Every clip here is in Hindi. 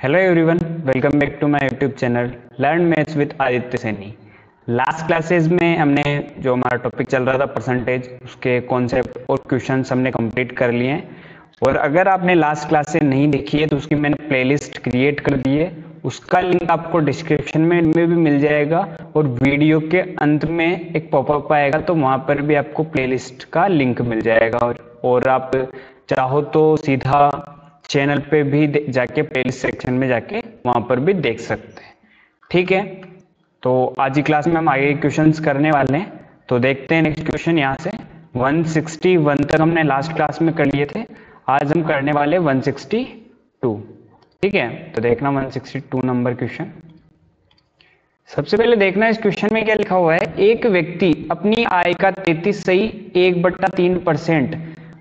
Hello everyone, welcome back to my YouTube channel learn maths with Aditya Saini. Last classes में हमने जो हमारा टॉपिक चल रहा था परसेंटेज, उसके कॉन्सेप्ट और क्वेश्चंस हमने कंप्लीट कर लिए हैं। और अगर आपने लास्ट क्लास से नहीं देखी है तो उसकी मैंने प्लेलिस्ट क्रिएट कर दी है, उसका लिंक आपको डिस्क्रिप्शन में भी मिल जाएगा और वीडियो के अंत में एक पॉपअप आएगा तो वहाँ पर भी आपको प्लेलिस्ट का लिंक मिल जाएगा। और आप चाहो तो सीधा चैनल पे भी जाके प्लेलिस्ट सेक्शन में जाके वहां पर भी देख सकते हैं। ठीक है, तो आज की क्लास में हम आगे क्वेश्चंस करने वाले हैं। तो देखते हैं नेक्स्ट क्वेश्चन। यहाँ से 161 तक हमने लास्ट क्लास में कर लिए थे, आज हम करने वाले 162। ठीक है, तो देखना 162 नंबर क्वेश्चन। सबसे पहले देखना इस क्वेश्चन में क्या लिखा हुआ है। एक व्यक्ति अपनी आय का 33.1/3%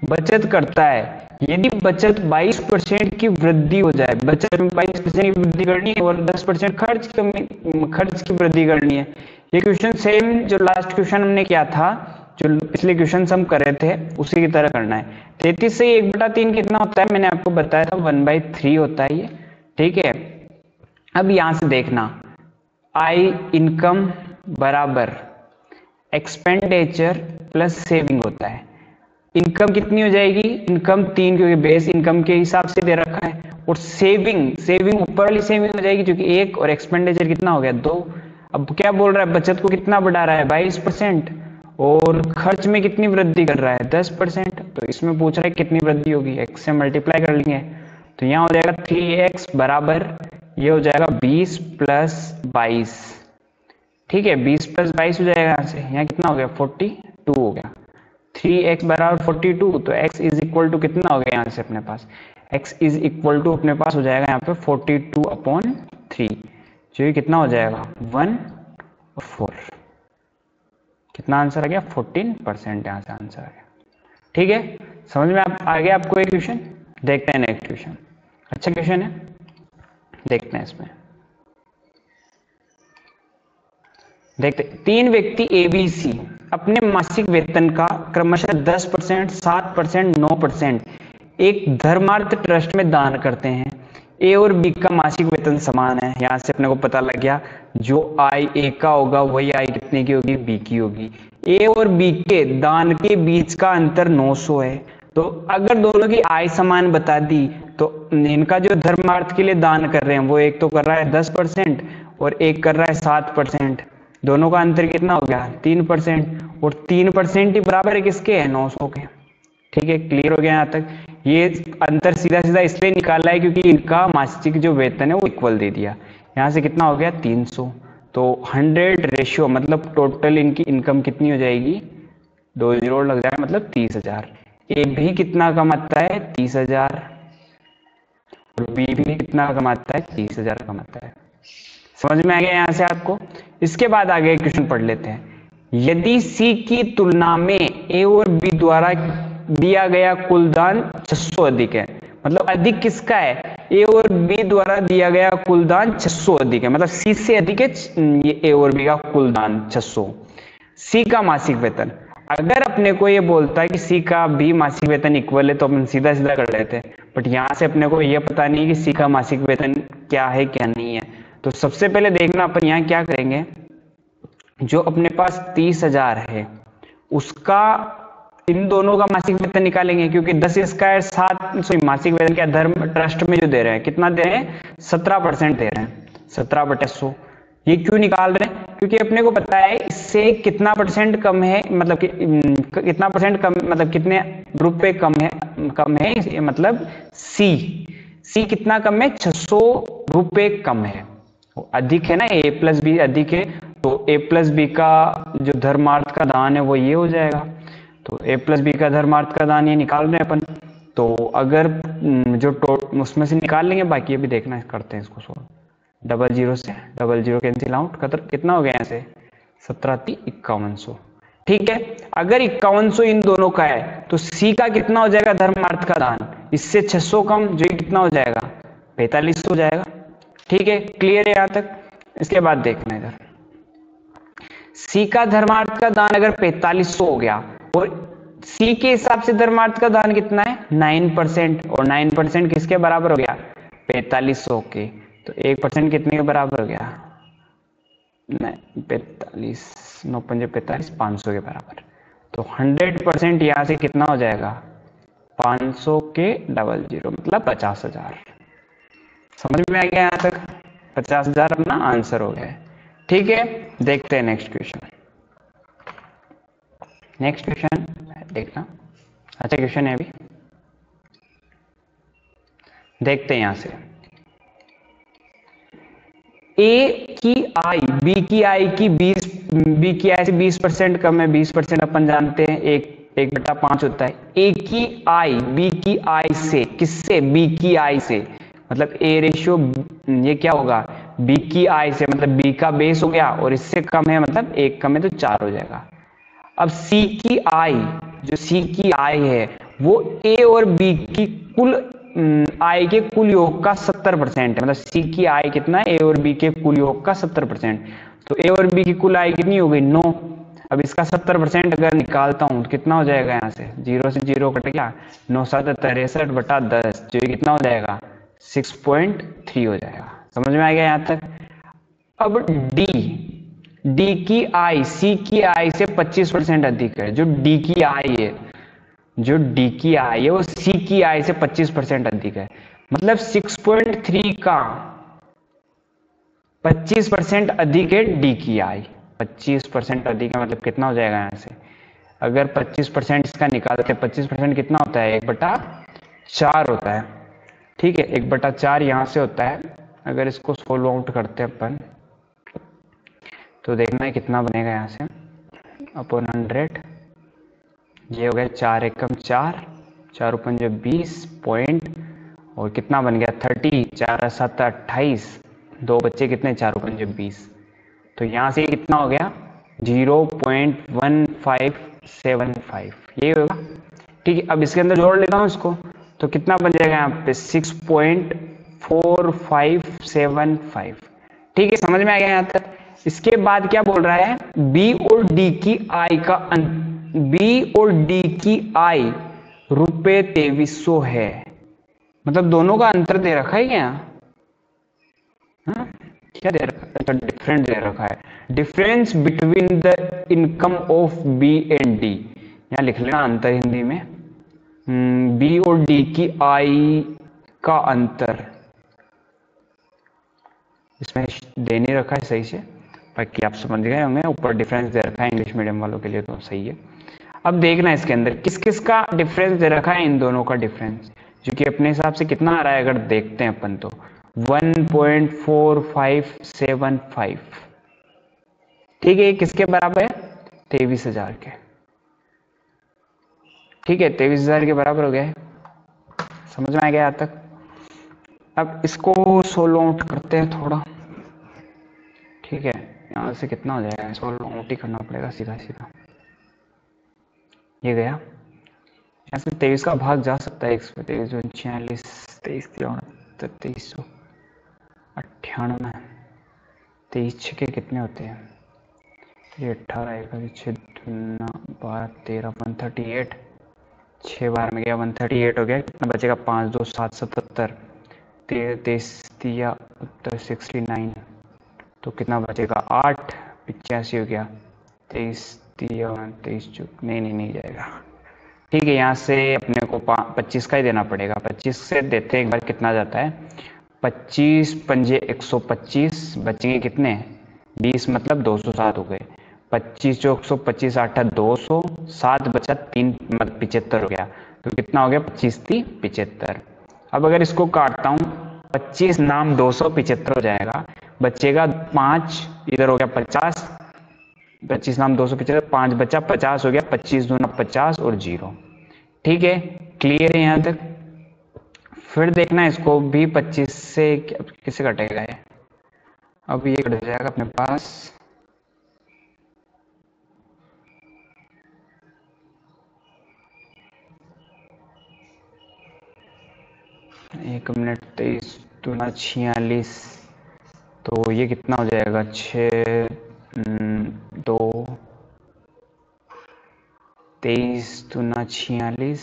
बचत करता है। यदि बचत 22% की वृद्धि हो जाए, बचत में 22% की वृद्धि करनी है और 10% खर्च की वृद्धि करनी है। ये क्वेश्चन सेम जो लास्ट क्वेश्चन हमने किया था, जो पिछले क्वेश्चन हम कर रहे थे उसी की तरह करना है। 33 से 1/3 कितना होता है, मैंने आपको बताया था 1/3 होता है ये। ठीक है, अब यहां से देखना आई इनकम बराबर एक्सपेंडिचर प्लस सेविंग होता है। इनकम कितनी हो जाएगी, इनकम 3, क्योंकि बेस इनकम के हिसाब से दे रखा है। और सेविंग ऊपर वाली सेविंग हो जाएगी जो कि 1, और एक्सपेंडिचर कितना हो गया 2। अब क्या बोल रहा है, बचत को कितना बढ़ा रहा है 22%, और खर्च में कितनी वृद्धि कर रहा है 10%। तो इसमें पूछ रहा है कितनी वृद्धि होगी, x से मल्टीप्लाई कर लेंगे तो यहाँ हो जाएगा 3x बराबर, ये हो जाएगा 20 + 22। ठीक है, 20 + 22 हो जाएगा यहाँ से, यहाँ कितना हो गया 42 हो गया। 3x बराबर 42, तो x इज इक्वल टू कितना हो गया यहाँ से अपने पास, x इज इक्वल टू अपने पास हो जाएगा यहाँ पे 42/3, जो ये कितना हो जाएगा 1 और 4। कितना आंसर आ गया 14% यहाँ से आंसर आ गया। ठीक है, समझ में आ गया आपको एक क्वेश्चन। देखते हैं नेक्स्ट क्वेश्चन। अच्छा क्वेश्चन है, देखते हैं इसमें। देखते 3 व्यक्ति ABC अपने मासिक वेतन का क्रमशः 10%, 7%, 9% एक धर्मार्थ ट्रस्ट में दान करते हैं। ए और बी का मासिक वेतन समान है। यहां से अपने को पता लग गया जो आय ए का होगा वही आय कितने की होगी, बी की होगी। ए और बी के दान के बीच का अंतर 900 है। तो अगर दोनों की आय समान बता दी तो इनका जो धर्मार्थ के लिए दान कर रहे हैं वो एक तो कर रहा है 10% और एक कर रहा है 7%। दोनों का अंतर कितना हो गया 3%, और 3% ही बराबर है किसके है 900 के। ठीक है, क्लियर हो गया यहाँ तक। ये अंतर सीधा सीधा इसलिए निकाला है क्योंकि इनका मासिक जो वेतन है वो इक्वल दे दिया। यहाँ से कितना हो गया 300, तो 100 रेशियो मतलब टोटल इनकी इनकम कितनी हो जाएगी, 2 0 लग जाएगा मतलब 30,000। ए भी कितना कमाता है 30,000, और बी भी कितना कमाता है 30,000 कमाता है। समझ में आ गया यहाँ से आपको। इसके बाद आगे क्वेश्चन पढ़ लेते हैं। यदि सी की तुलना में ए और बी द्वारा दिया गया कुल दान 600 अधिक है, मतलब अधिक किसका है, ए और बी द्वारा दिया गया कुल दान 600 अधिक है, मतलब सी से अधिक है ये ए और बी का कुल दान 600। सी का मासिक वेतन, अगर अपने को ये बोलता है कि सी का भी मासिक वेतन इक्वल है तो अपन सीधा सीधा कर लेते हैं, बट यहाँ से अपने को ये पता नहीं कि सी का मासिक वेतन क्या है क्या नहीं है। तो सबसे पहले देखना अपन यहाँ क्या करेंगे, जो अपने पास 30,000 है उसका इन दोनों का मासिक वेतन निकालेंगे, क्योंकि 10² मासिक वेतन क्या धर्म ट्रस्ट में जो दे रहे हैं कितना दे रहे हैं 17% दे रहे हैं, 17/100। ये क्यों निकाल रहे हैं, क्योंकि अपने को पता है इससे कितना परसेंट कम है, मतलब कितना परसेंट कम, मतलब कितने रुपए कम है मतलब सी कितना कम है 600 रुपए कम है, अधिक है ना, ए प्लस बी अधिक है, तो ए प्लस बी का जो धर्मार्थ का दान है वो ये हो जाएगा। तो ए प्लस बी का धर्मार्थ का दान ये निकाल रहे हैं अपन। तो अगर जो उसमें से निकाल लेंगे, बाकी ये भी देखना करते हैं इसको सोल्व। 00 से 00 कैंसिल आउट, कितना हो गया यहाँ से 17×3 = 5100। ठीक है, अगर 5100 इन दोनों का है तो सी का कितना हो जाएगा धर्मार्थ का दान, इससे 600 कम जो कितना हो जाएगा 4500 हो जाएगा। ठीक है, क्लियर है यहाँ तक। इसके बाद देखना इधर, सी का धर्मार्थ का दान अगर 4500 हो गया और सी के हिसाब से धर्मार्थ का दान कितना है 9%, और 9% किसके बराबर हो गया 4500 के, तो 1% कितने के बराबर हो गया? नहीं, 45, 9×5 = 500 के बराबर। तो 100% यहाँ से कितना हो जाएगा? 500 के डबल जीरो मतलब 50,000। समझ में आ गया यहाँ तक? 50,000 अपना आंसर हो गया है। ठीक है, देखते हैं नेक्स्ट क्वेश्चन। नेक्स्ट क्वेश्चन देखना, अच्छा क्वेश्चन है अभी, देखते हैं यहां से। ए की आई बी की आई की 20 बी की आई से 20% कम है। 20% अपन जानते हैं 1/5 होता है। ए की आई बी की आई से, किससे? बी की आई से, मतलब ए रेशियो ये क्या होगा? बी की आई से, मतलब बी का बेस हो गया और इससे कम है, मतलब 1 कम है तो 4 हो जाएगा। अब सी की आई, जो सी की आई है वो ए और बी की कुल आई के कुल योग का 70% है। मतलब सी की आई कितना है? ए और बी के कुल योग का 70%। तो ए और बी की कुल आई कितनी हो गई? 9। अब इसका 70% अगर निकालता हूं तो कितना हो जाएगा? यहाँ से 0 से 0 कट गया, 9 7 63/10, जो कितना हो जाएगा? 6.3 हो जाएगा। समझ में आ गया यहाँ तक? अब डी की आई सी की आई से 25% अधिक है। जो डी की आई है, जो डी की आई है वो सी की आई से 25% अधिक है। मतलब 6.3 का 25% अधिक है डी की आई। 25% अधिक है मतलब कितना हो जाएगा यहाँ से? अगर 25% इसका निकालते हैं, 25% कितना होता है? 1/4 होता है। ठीक है, 1/4 यहाँ से होता है। अगर इसको सोल्व आउट करते हैं अपन तो देखना है कितना बनेगा यहाँ से, अपॉन 100। ये हो गया 4 एकम 4, 4 पंजे 20 पॉइंट, और कितना बन गया? 30, 4 7 28, 2 बच्चे कितने? 4 पंजे 20। तो यहाँ से कितना हो गया? 0.1575, ये होगा। ठीक है, अब इसके अंदर जोड़ लेता हूँ इसको, तो कितना बन जाएगा यहाँ पे? 6.4575। ठीक है, समझ में आ गया यहाँ तक? इसके बाद क्या बोल रहा है? बी और डी की आई का बी और डी की आई ₹2300 है। मतलब दोनों का अंतर दे रखा है क्या? हाँ? क्या दे रखा है? अच्छा, डिफरेंस दे रखा है। Difference between the income of B and D, यहाँ लिख लेना अंतर हिंदी में। बी और डी की आई का अंतर, इसमें दे नहीं रखा है सही से, बाकी आप समझ गए होंगे। ऊपर डिफरेंस दे रखा है इंग्लिश मीडियम वालों के लिए, तो सही है। अब देखना इसके अंदर किस किस का डिफरेंस दे रखा है। इन दोनों का डिफरेंस जो कि अपने हिसाब से कितना आ रहा है, अगर देखते हैं अपन तो 1.4575। ठीक है, ये किसके बराबर है? 23,000 के। ठीक है, 23,000 के बराबर हो गया है। समझ में आ गया यहाँ तक? अब इसको सोल्व आउट करते हैं थोड़ा। ठीक है, यहाँ से कितना हो जाएगा? सोल्व आउट ही करना पड़ेगा सीधा सीधा। ये गया, यहाँ से 23 का भाग जा सकता है 1 पे। 23 46, 23 63, 2398, 23 छक्के कितने होते हैं? ये 18, 1 6 12 13 138, 6 बार में गया 138 हो गया। कितना बचेगा? 5 2 7 77, 23 दिया उत्तर 69, तो कितना बचेगा? 8 85 हो गया। 23 दिया 23 चुक, नहीं जाएगा। ठीक है, यहाँ से अपने को 25 का ही देना पड़ेगा। 25 से देते हैं एक बार, कितना जाता है? 25 पंजे 125, बचेंगे कितने? 20, मतलब 207 हो गए। 25 जो 125 8 200, 7 बचा 3, मतलब 75 हो गया। तो कितना हो गया? 25 3 75। अब अगर इसको काटता हूँ, 25 नाम 275 हो जाएगा, बचेगा 5, इधर हो गया 50, 25 नाम 275, 5 बचा 50 हो गया। 25 दूना 50 और 0। ठीक है, क्लियर है यहाँ तक? फिर देखना इसको भी 25 से किसे कटेगा ये? अब ये कट जाएगा अपने पास, एक मिनट, 23 दूना 46, तो ये कितना हो जाएगा? 6 2, 23 दूना 46,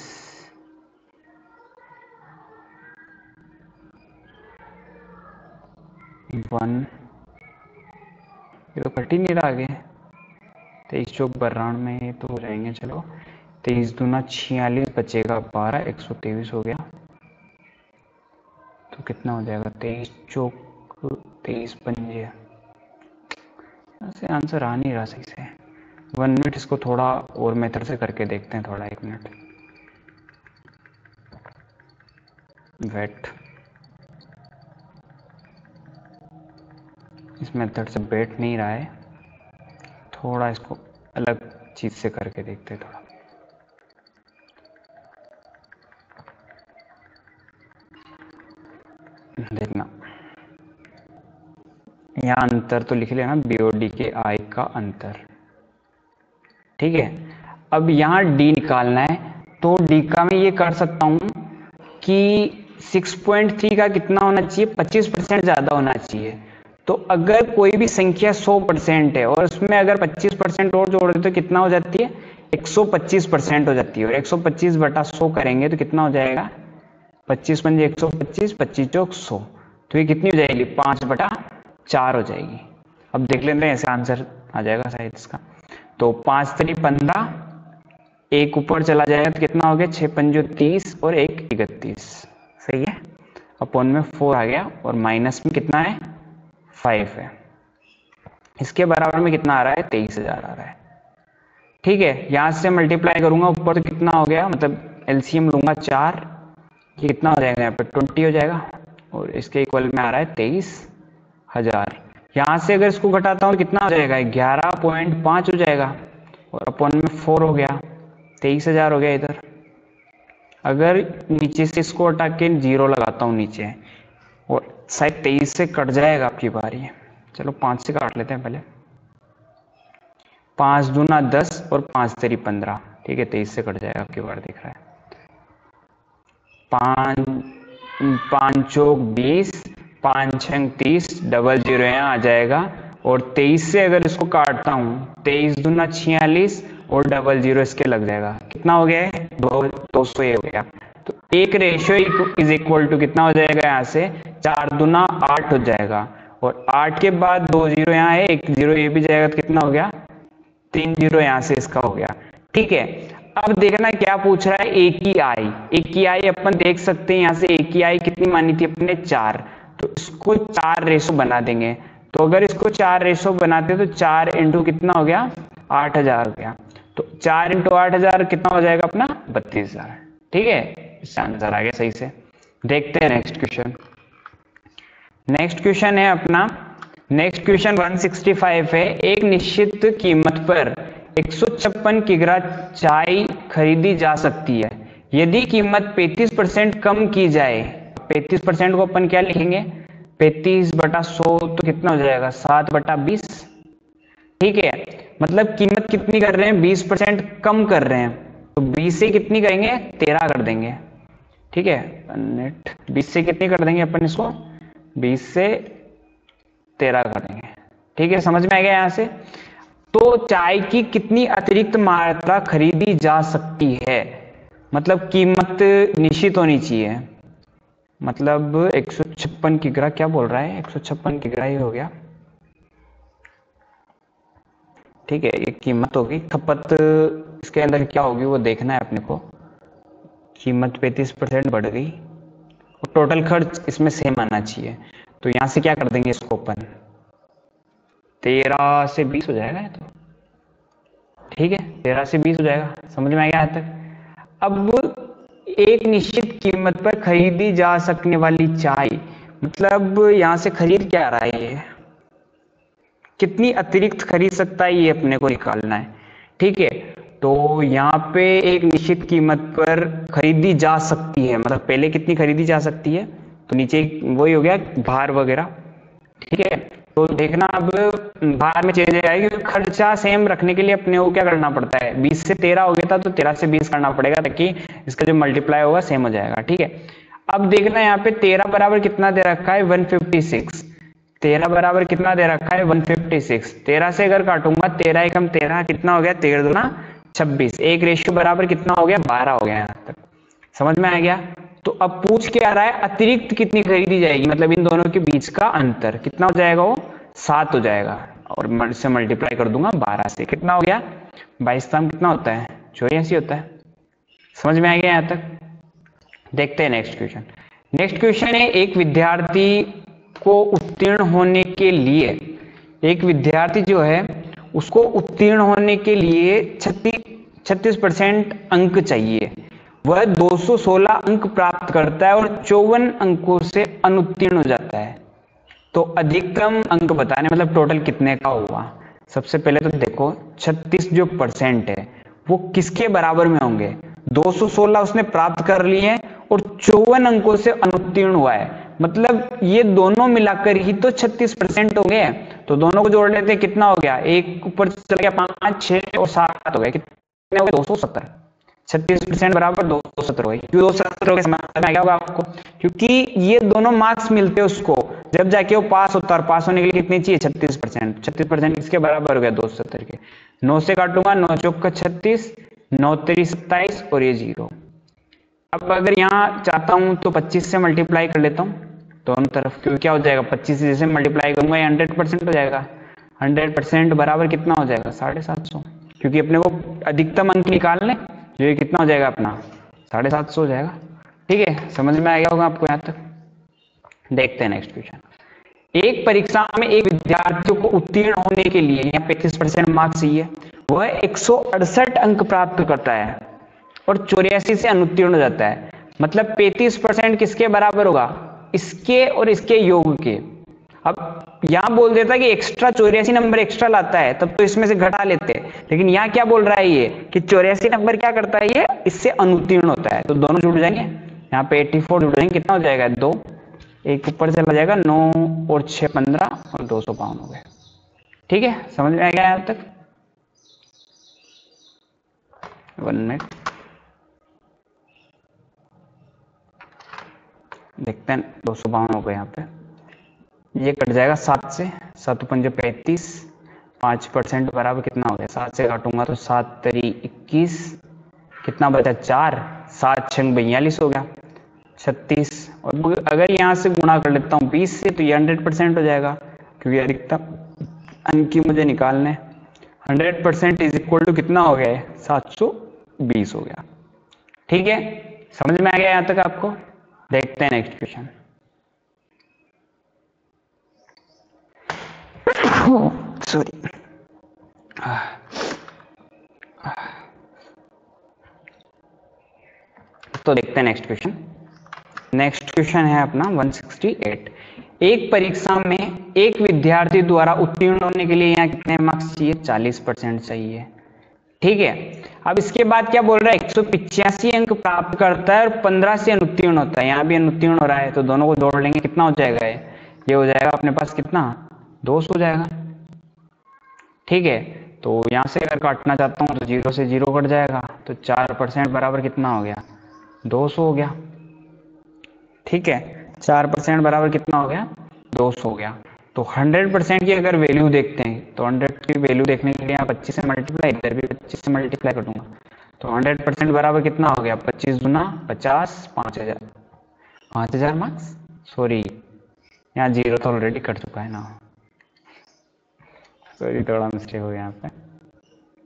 1, ये तो कट ही नहीं रहा आगे। 23 चौक 92 तो हो जाएंगे। चलो 23 दूना 46 बचेगा 12, 123 हो गया। तो कितना हो जाएगा 23 चौक 23 पंजे, ऐसे आंसर आ नहीं रहा सही से। 1 मिनट, इसको थोड़ा और मेथड से करके देखते हैं, थोड़ा 1 मिनट। वेट, इस मेथड से बैठ नहीं रहा है, थोड़ा इसको अलग चीज से करके देखते हैं थोड़ा। देखना यहाँ अंतर तो लिख लेना, BOD के आई का अंतर, ठीक है। अब यहाँ D निकालना है, तो D का मैं ये कर सकता हूँ कि 6.3 का कितना होना चाहिए, 25% ज़्यादा होना चाहिए। तो अगर कोई भी संख्या 100% है और उसमें अगर 25% और जोड़ दे तो कितना हो जाती है, 125% हो जाती है। और 125 बटा 100 करेंगे तो कितना हो जाएगा, 25 पंजे 125, 25 चौक 100, तो ये कितनी हो जाएगी, 5/4 हो जाएगी। अब देख लेते हैं, ऐसे आंसर आ जाएगा शायद इसका। तो 5 3 15, एक ऊपर चला जाएगा तो कितना हो गया, 6 पंजो 30 और 1 31, सही है। अपॉन में 4 आ गया और माइनस में कितना है, 5 है। इसके बराबर में कितना आ रहा है, 23,000 आ रहा है, ठीक है। यहां से मल्टीप्लाई करूंगा ऊपर तो कितना हो गया, मतलब एलसीएम लूंगा 4, ये कितना हो जाएगा यहाँ पे 20 हो जाएगा, और इसके इक्वल में आ रहा है 23,000। यहाँ से अगर इसको घटाता हूँ तो कितना हो जाएगा, 11.5 हो जाएगा, और अपॉन में 4 हो गया, 23,000 हो गया इधर। अगर नीचे से इसको हटा के 0 लगाता हूँ नीचे, और शायद 23 से कट जाएगा आपकी बारी है। चलो 5 से काट लेते हैं पहले, 5 दूना 10 और 5 तेरी 15, ठीक है, 23 से कट जाएगा आपकी बार, दिख रहा है। 5 चौक 20, 5 छंग 30, डबल 0 यहाँ आ जाएगा। और 23 से अगर इसको काटता हूँ, 23 दूना 46 और डबल 0 इसके लग जाएगा, कितना हो गया है, 200 हो गया। तो एक रेशियो इज इक्वल टू कितना हो जाएगा, यहाँ से 4 दूना 8 हो जाएगा, और 8 के बाद 2 0 यहाँ है, 1 0 ये भी जाएगा, तो कितना हो गया, 3 0 यहाँ से इसका हो गया, ठीक है। अब देखना क्या पूछ रहा है, एक ही आई अपन देख सकते हैं यहाँ से, एक ही आई कितनी मानी थी अपने, 4, तो इसको 4 रेशो बना देंगे। तो अगर इसको 4 रेशो बनाते तो 4 इंटू कितना हो गया, 8,000 हो गया। तो 4 इंटू 8,000 कितना हो जाएगा अपना, 32,000, ठीक है। इसका आंसर आ गया सही से। देखते हैं नेक्स्ट क्वेश्चन। नेक्स्ट क्वेश्चन है अपना, नेक्स्ट क्वेश्चन 165 है। एक निश्चित कीमत पर 156 किग्रा चाय खरीदी जा सकती है, यदि कीमत 35% कम की जाए। 35% को अपन क्या लिखेंगे, 35/100 तो कितना हो जाएगा, 7/20, ठीक है। मतलब कीमत कितनी कर रहे हैं, 20% कम कर रहे हैं, तो 20 से कितनी करेंगे, 13 कर देंगे, ठीक है। नेट 20 से कितनी कर देंगे अपन इसको, 20 से 13 कर देंगे, ठीक है। समझ में आ गया यहाँ से। तो चाय की कितनी अतिरिक्त मात्रा खरीदी जा सकती है, मतलब कीमत निश्चित होनी चाहिए। मतलब 156 किग्रा, क्या बोल रहा है, 156 किग्रा ही हो गया, ठीक है। ये कीमत होगी, खपत इसके अंदर क्या होगी वो देखना है अपने को। कीमत 35% बढ़ गई, और टोटल खर्च इसमें सेम आना चाहिए। तो यहां से क्या कर देंगे इसको अपन, 13 से 20 हो जाएगा ये तो, ठीक है, 13 से 20 हो जाएगा। समझ में आ गया यहाँ तक। अब एक निश्चित कीमत पर खरीदी जा सकने वाली चाय, मतलब यहां से खरीद क्या रहा है, ये कितनी अतिरिक्त खरीद सकता है, ये अपने को निकालना है, ठीक है। तो यहाँ पे एक निश्चित कीमत पर खरीदी जा सकती है, मतलब पहले कितनी खरीदी जा सकती है, तो नीचे वही हो गया भार वगैरह, ठीक है। तो देखना अब भार में चेंज आएगी, क्योंकि खर्चा सेम रखने के लिए अपने को क्या करना पड़ता है, 20 से 13 हो गया था तो 13 से 20 करना पड़ेगा, ताकि इसका जो मल्टीप्लाई होगा सेम हो जाएगा, ठीक है। अब देखना यहाँ पे 13 बराबर कितना दे रखा है, 156। 13 बराबर कितना दे रखा है, 156। 13 से अगर काटूंगा, 13 एकम 13, कितना हो गया, 13 दूना 26। एक रेशियो बराबर कितना हो गया, 12 हो गया। यहाँ तक समझ में आ गया। तो अब पूछ के आ रहा है अतिरिक्त कितनी खरीदी जाएगी, मतलब इन दोनों के बीच का अंतर कितना हो जाएगा, वो 7 हो जाएगा, और से मल्टीप्लाई कर दूंगा 12 से, कितना हो गया 22 दाम कितना होता है 84 होता है। समझ में आ गया यहाँ तक? देखते हैं नेक्स्ट क्वेश्चन। नेक्स्ट क्वेश्चन है एक विद्यार्थी को उत्तीर्ण होने के लिए, एक विद्यार्थी जो है उसको उत्तीर्ण होने के लिए 36% अंक चाहिए, वह 216 अंक प्राप्त करता है और 54 अंकों से अनुत्तीर्ण हो जाता है, तो अधिकतम अंक बताने मतलब टोटल कितने का हुआ। सबसे पहले तो देखो 36 जो परसेंट है वो किसके बराबर में होंगे, 216 उसने प्राप्त कर लिए हैं और 54 अंकों से अनुत्तीर्ण हुआ है, मतलब ये दोनों मिलाकर ही तो 36% हो गए। तो दोनों को जोड़ लेते हैं, कितना हो गया, एक ऊपर चला गया 5, 6 और 7 हो गए, कितने हो गए 270। 36% बराबर 270 हो गए। क्यों 270 हो गए समझ में आ गया होगा आपको, क्योंकि ये दोनों मार्क्स मिलते हैं उसको जब जाके वो पास होता है, और पास होने के लिए कितनी चाहिए 36%। 36% किसके बराबर हो गया 270 के। 9 से काटूंगा, 9 चौक का 36, 9 तेरी 27 और ये 0। अब अगर यहाँ चाहता हूं तो 25 से मल्टीप्लाई कर लेता हूँ दोनों तरफ, क्योंकि क्या हो जाएगा 25 से जैसे मल्टीप्लाई करूंगा ये 100% हो जाएगा। 100% बराबर कितना हो जाएगा 750, क्योंकि अपने को अधिकतम अंक निकालने, जो ये कितना हो जाएगा अपना 750 हो जाएगा। ठीक है, समझ में आ गया होगा आपको यहाँ तक? देखते हैं नेक्स्ट क्वेश्चन। एक परीक्षा में एक विद्यार्थी को उत्तीर्ण होने के लिए यहाँ 35% मार्क्स चाहिए, वह 168 अंक प्राप्त करता है और 84 से अनुत्तीर्ण हो जाता है, मतलब 35% किसके बराबर होगा, इसके और इसके योग के। अब यहां बोल देता कि एक्स्ट्रा 84 नंबर एक्स्ट्रा लाता है तब तो इसमें से घटा लेते, लेकिन यहाँ क्या बोल रहा है ये कि 84 नंबर क्या करता है, ये इससे अनुत्तीर्ण होता है, तो दोनों जुड़ जाएंगे। यहाँ पे 84 जुड़ जाएंगे, कितना हो जाएगा 2, एक ऊपर चला जाएगा 9 और 6 15 और 252 हो गए। ठीक है, समझ में आ गया यहाँ तक? 1 मिनट देखते हैं, 252 हो गए यहाँ पे, ये कट जाएगा 7 से, 7 पंजे 35, 5% बराबर कितना हो गया, 7 से काटूंगा तो 7 तरी 21, कितना बचा 4, 7 6 42 हो गया 36, और अगर यहाँ से गुणा कर लेता हूँ 20 से तो ये 100% हो जाएगा, क्योंकि अधिकतम अंक की मुझे निकालने। 100% इज इक्वल टू कितना हो गया 720 हो गया। ठीक है, समझ में आ गया यहाँ तक आपको? देखते हैं नेक्स्ट क्वेश्चन। सॉरी, तो देखते हैं नेक्स्ट क्वेश्चन। नेक्स्ट क्वेश्चन है अपना 168। एक परीक्षा में एक विद्यार्थी द्वारा उत्तीर्ण होने के लिए यहाँ कितने मार्क्स चाहिए, 40% चाहिए। ठीक है, अब इसके बाद क्या बोल रहा है, 185 अंक प्राप्त करता है और 15 से अनुत्तीर्ण होता है, यहाँ भी अनुत्तीर्ण हो रहा है, तो दोनों को जोड़ लेंगे, कितना हो जाएगा ये हो जाएगा अपने पास कितना 200 हो जाएगा। ठीक है, तो यहाँ से अगर काटना चाहता हूँ तो 0 से 0 कट जाएगा, तो 4% बराबर कितना हो गया 200 हो गया। ठीक है, 4% बराबर कितना हो गया 200 हो गया। तो 100% की अगर वैल्यू देखते हैं तो 100 की वैल्यू देखने के लिए यहाँ 25 से मल्टीप्लाई, इधर भी 25 से मल्टीप्लाई कर दूंगा, तो 100% बराबर कितना हो गया 25 गुना 50, 5000 मार्क्स। सॉरी, यहाँ 0 तो ऑलरेडी कट चुका है ना, सॉरी थोड़ा मिस्टेक हो गया यहाँ पे,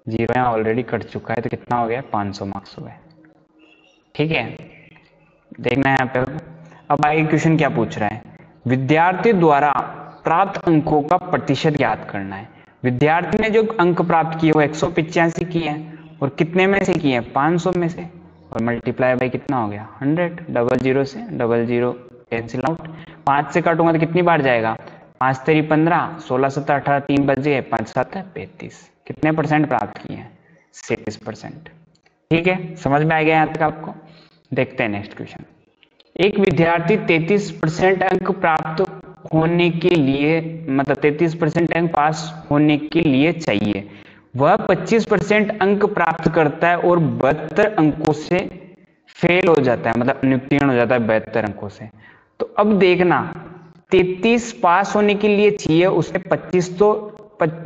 0 यहाँ ऑलरेडी कट चुका है, तो कितना हो गया 500 मार्क्स हो गए। ठीक है, देखना है यहाँ पे। अब आगे क्वेश्चन क्या पूछ रहा है, विद्यार्थी द्वारा प्राप्त अंकों का प्रतिशत ज्ञात करना है। विद्यार्थी ने जो अंक प्राप्त किए वो 185 किए हैं, और कितने में से किए हैं 500 में से, और मल्टीप्लाई बाई कितना हो गया 100, 00 से 00 कैंसिल आउट, 5 से काटूंगा तो कितनी बार जाएगा 5 तेरी 15, 16 17 18 3 बजे 5 7 35, कितने परसेंट प्राप्त किए हैं 37%। ठीक है, समझ में आ गया यहाँ तक आपको? देखते हैं नेक्स्ट क्वेश्चन। एक विद्यार्थी 33% अंक प्राप्त होने के लिए, मतलब 33% अंक पास होने के लिए चाहिए, वह 25% अंक प्राप्त करता है और 72 अंकों से फेल हो जाता है, मतलब अनुत्तीर्ण हो जाता है 72 अंकों से। तो अब देखना 33 पास होने के लिए चाहिए, उसने 25 तो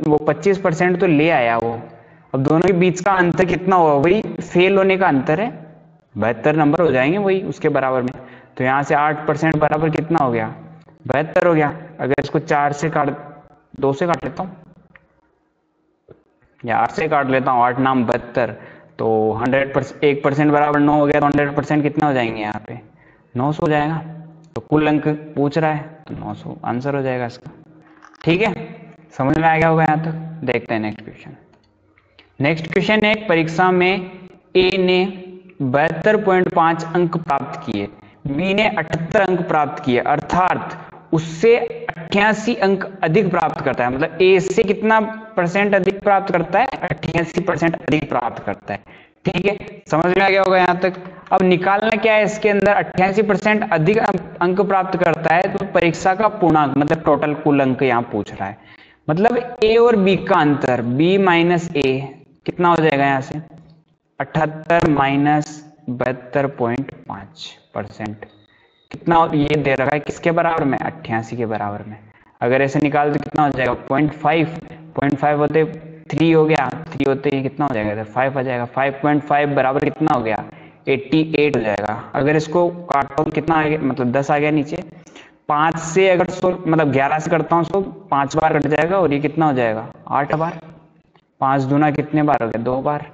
वो 25% तो ले आया वो, अब दोनों के बीच का अंतर कितना हुआ, वही फेल होने का अंतर है, 72 नंबर हो जाएंगे वही उसके बराबर में। तो यहाँ से 8% बराबर कितना हो गया, 72 हो गया। अगर इसको 4 से काट, 2 से काट लेता हूँ या 8 से काट लेता हूँ, 8 नाम 72, तो 100%, 1% बराबर 9 हो गया, तो 100% कितना हो जाएंगे यहाँ पे 900 हो जाएगा। तो कुल अंक पूछ रहा है तो 900 आंसर हो जाएगा इसका। ठीक है, समझ में आ गया होगा यहाँ तक। देखते हैं नेक्स्ट क्वेश्चन। नेक्स्ट क्वेश्चन है, परीक्षा में ए ने 72.5 अंक प्राप्त किए, बी ने 78 अंक प्राप्त किए, अर्थात उससे 88 अंक अधिक प्राप्त करता है। मतलब ए से कितना परसेंट अधिक प्राप्त करता है, 88% अधिक प्राप्त करता है। ठीक है, समझ में आ गया होगा यहाँ तक। अब निकालना क्या है, इसके अंदर 88% अधिक अंक प्राप्त करता है तो परीक्षा का पूर्णांक मतलब टोटल कुल अंक यहाँ पूछ रहा है। मतलब ए और बी का अंतर, बी माइनस ए कितना हो जाएगा यहाँ से 78 माइनस 72.5%, कितना ये दे रखा है किसके बराबर में, 88 के बराबर में। अगर ऐसे निकाल तो कितना हो जाएगा 0.5 होते 3 हो गया, 3 होते ही कितना हो जाएगा 5 आ जाएगा। 5.5 बराबर कितना हो गया 88 हो जाएगा। अगर इसको काटता हूँ कितना आ गया, मतलब 10 आ गया नीचे। 5 से अगर 100 मतलब 11 से करता हूँ 100, 5 बार कट जाएगा और ये कितना हो जाएगा 8 बार। 5 दूना कितने बार हो गया 2 बार,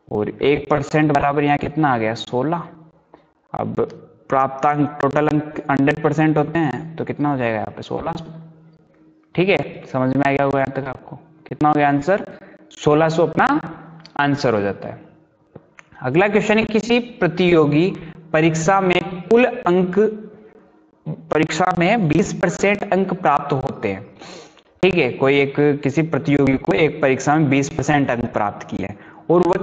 और 1% बराबर यहाँ कितना आ गया 16। अब प्राप्तांक टोटल अंक 100% होते हैं तो कितना हो जाएगा यहाँ पे 1600। ठीक है, समझ में आ गया होगा यहाँ तक आपको। कितना हो गया आंसर 1600 अपना आंसर हो जाता है। अगला क्वेश्चन है, किसी प्रतियोगी परीक्षा में कुल अंक, परीक्षा में 20% अंक प्राप्त होते हैं। ठीक है, कोई एक किसी प्रतियोगी को एक परीक्षा में 20% अंक प्राप्त किए और वह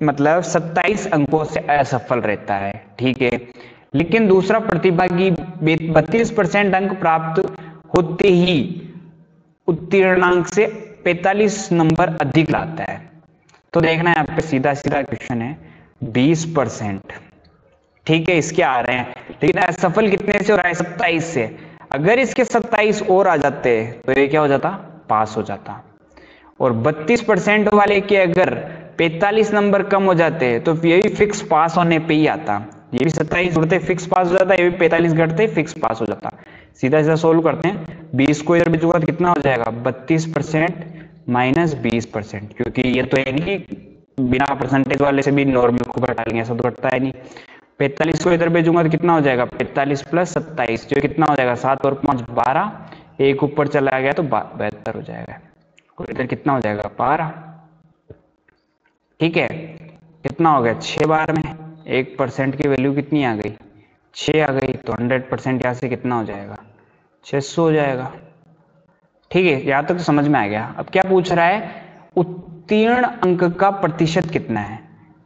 मतलब 27 अंकों से असफल रहता है। ठीक है, लेकिन दूसरा प्रतिभागी 32% अंक प्राप्त होते ही उत्तीर्णांक से 45 नंबर अधिक लाता है। तो देखना है यहाँ पे सीधा सीधा क्वेश्चन है 20%। ठीक है, इसके आ रहे हैं, लेकिन असफल कितने से हो रहा है 27 से। अगर इसके 27 और आ जाते तो ये क्या हो जाता पास हो जाता। और 32% वाले के अगर 45 नंबर कम हो जाते तो ये भी फिक्स पास होने पे ही आता। ये भी 27 जुड़ते फिक्स पास हो जाता, ये भी 45 घटते फिक्स पास हो जाता। सीधा सीधा सोल्व करते हैं, 20 को इधर भेजूंगा तो कितना हो जाएगा 32% माइनस 20%, क्योंकि ये तो है नहीं बिना परसेंटेज वाले से भी नॉर्मल को घटा लेंगे, ऐसा तो घटता है नहीं। 45 को इधर भेजूंगा तो कितना हो जाएगा 45 प्लस 27 जो कितना हो जाएगा 7 और 5 12, एक ऊपर चला गया तो 72 हो जाएगा, और इधर कितना हो जाएगा 12। ठीक है, कितना हो गया 6 बार में 1% की वैल्यू कितनी आ गई 6 आ गई, तो 100% यहाँ से कितना हो जाएगा 600 हो जाएगा। ठीक है, यहाँ तक तो समझ में आ गया। अब क्या पूछ रहा है, उत्तीर्ण अंक का प्रतिशत कितना है,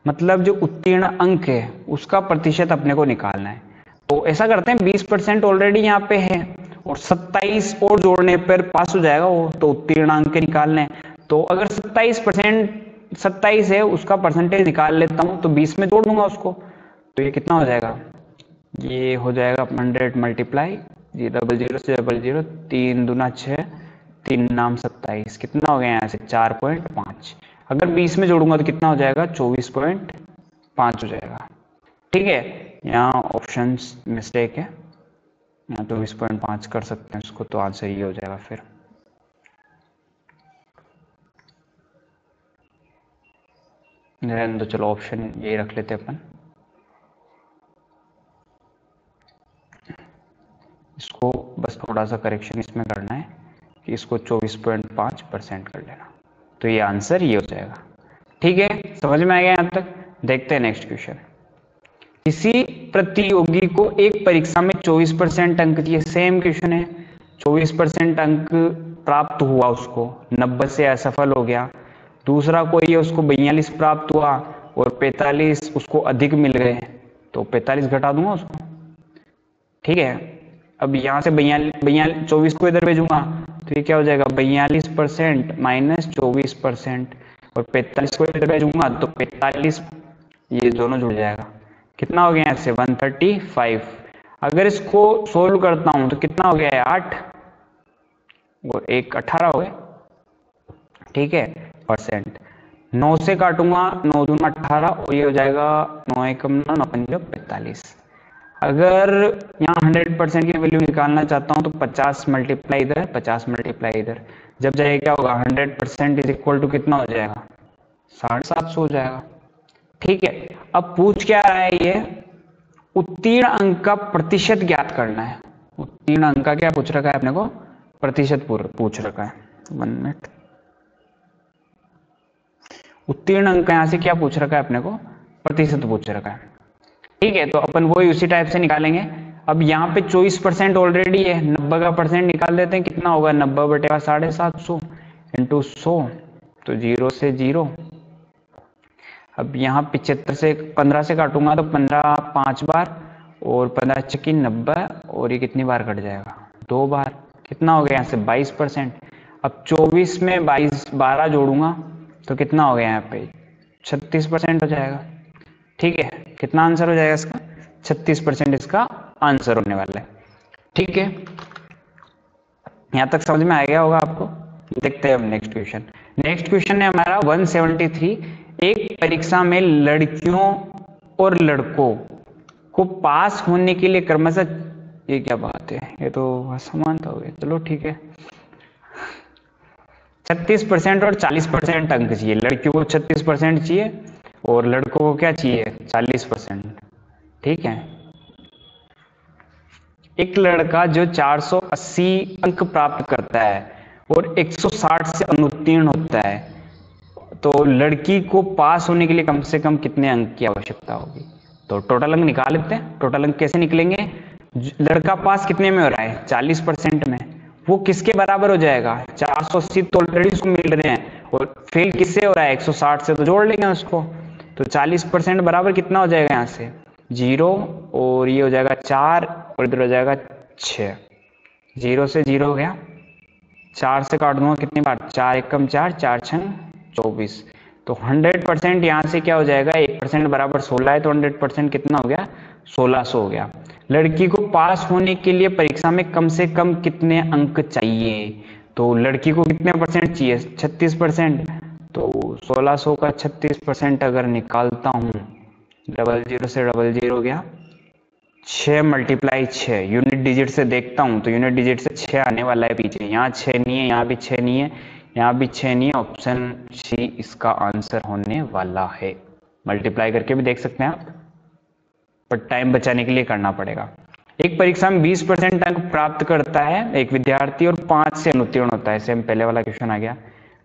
मतलब जो उत्तीर्ण अंक है उसका प्रतिशत अपने को निकालना है। तो ऐसा करते हैं 20% ऑलरेडी यहाँ पे है और 27 और जोड़ने पर पास हो जाएगा वो, तो उत्तीर्ण अंक निकालने हैं। तो अगर 27 है उसका परसेंटेज निकाल लेता हूँ तो 20 में जोड़ दूंगा उसको, तो ये कितना हो जाएगा, ये हो जाएगा 100 मल्टीप्लाई 0 से 00, 3 दूना 6, 3 नाम 27, कितना हो गया यहाँ से 4.5। अगर 20 में जोड़ूंगा तो कितना हो जाएगा 24.5 हो जाएगा। ठीक है, यहाँ ऑप्शन मिस्टेक है, यहाँ 24.5 कर सकते हैं उसको, तो आंसर ये हो जाएगा। फिर तो चलो ऑप्शन ये रख लेते अपन, इसको बस थोड़ा सा करेक्शन इसमें करना है कि इसको 24.5% कर लेना, तो ये आंसर ये हो जाएगा। ठीक है, समझ में आ गया यहाँ तक। देखते हैं नेक्स्ट क्वेश्चन। किसी प्रतियोगी को एक परीक्षा में 24% अंक दिए, सेम क्वेश्चन है, 24% अंक प्राप्त हुआ उसको, 90 से असफल हो गया। दूसरा कोई है उसको 42 प्राप्त हुआ और 45 उसको अधिक मिल गए, तो 45 घटा दूंगा उसको। ठीक है, अब यहाँ से 24 को इधर भेजूंगा तो ये क्या हो जाएगा 42% माइनस 24%, और 45 को इधर भेजूंगा तो 45, ये दोनों जुड़ जाएगा, कितना हो गया यहाँ से 135। अगर इसको सोल्व करता हूं तो कितना हो गया है 8 और 1 18 हो गए। ठीक है, परसेंट 9 से काटूंगा, 9 दूना 18 और ये हो जाएगा 9 एकम 9 9 45। अगर यहाँ 100% की वैल्यू निकालना चाहता हूँ तो 50 मल्टीप्लाई इधर, 50 मल्टीप्लाई इधर, जब जाएगा क्या होगा, 100% इज इक्वल टू कितना हो जाएगा, 750 हो जाएगा। ठीक है, अब पूछ क्या रहा है, ये उत्तीर्ण अंक का प्रतिशत ज्ञात करना है। उत्तीर्ण अंक का क्या पूछ रखा है अपने को, प्रतिशत पूछ रखा है। 1 मिनट, उत्तीर्ण अंक यहाँ से क्या पूछ रखा है अपने को, प्रतिशत पूछ रखा है। ठीक है, तो अपन वही उसी टाइप से निकालेंगे। अब यहाँ पे 24% ऑलरेडी है, 90 का परसेंट निकाल देते हैं, कितना होगा 90 बटेगा 750 इंटू 100, तो 0 से 0। अब यहाँ 75 से 15 से काटूंगा तो 15 5 बार और 15 चक्की 90, और ये कितनी बार कट जाएगा, 2 बार, कितना हो गया यहाँ से 22%। अब 24 में 12 जोड़ूंगा तो कितना हो गया यहाँ पे 36% हो जाएगा। ठीक है, कितना आंसर हो जाएगा इसका, 36% इसका आंसर होने वाला है। ठीक है, यहां तक समझ में आ गया होगा आपको। देखते हैं हम नेक्स्ट क्वेश्चन। नेक्स्ट क्वेश्चन है हमारा 173। एक परीक्षा में लड़कियों और लड़कों को पास होने के लिए क्रमशः, ये क्या बात है, ये तो असमानता हो गई, चलो ठीक है, 36% और 40% अंक चाहिए। लड़कियों को 36% चाहिए और लड़कों को क्या चाहिए, 40%। ठीक है, एक लड़का जो 480 अंक प्राप्त करता है और 160 से अनुत्तीर्ण होता है, तो लड़की को पास होने के लिए कम से कम कितने अंक की आवश्यकता होगी। तो टोटल अंक निकाल लेते हैं। टोटल अंक कैसे निकलेंगे, लड़का पास कितने में हो रहा है, 40% में, वो किसके बराबर हो जाएगा, 480 तो ऑलरेडी उसको मिल रहे हैं, और फेल किससे हो रहा है, 160 से, तो जोड़ लेंगे उसको। तो 40% बराबर कितना हो जाएगा, यहाँ से 0, और ये हो जाएगा 4, और इधर हो जाएगा 6। 0 से 0 हो गया, 4 से काट दूंगा कितनी बार, 4 एकम 4, 4 छंग 24। तो 100% यहाँ से क्या हो जाएगा, 1% बराबर 16 है, तो 100% कितना हो गया, 1600 हो गया। लड़की को पास होने के लिए परीक्षा में कम से कम कितने अंक चाहिए, तो लड़की को कितने परसेंट चाहिए, 36%। तो 1600 का 36% अगर निकालता हूँ, 00 से 00 गया, 6 मल्टीप्लाई 6, यूनिट डिजिट से देखता हूँ तो यूनिट डिजिट से 6 आने वाला है पीछे, यहाँ 6 नहीं है, यहाँ भी 6 नहीं है, यहाँ भी 6 नहीं है। ऑप्शन सी इसका आंसर होने वाला है। मल्टीप्लाई करके भी देख सकते हैं आप, पर टाइम बचाने के लिए करना पड़ेगा। एक परीक्षा में 20% अंक प्राप्त करता है एक विद्यार्थी और 5 से अनुत्तीर्ण होता है। सेम पहले वाला क्वेश्चन आ गया,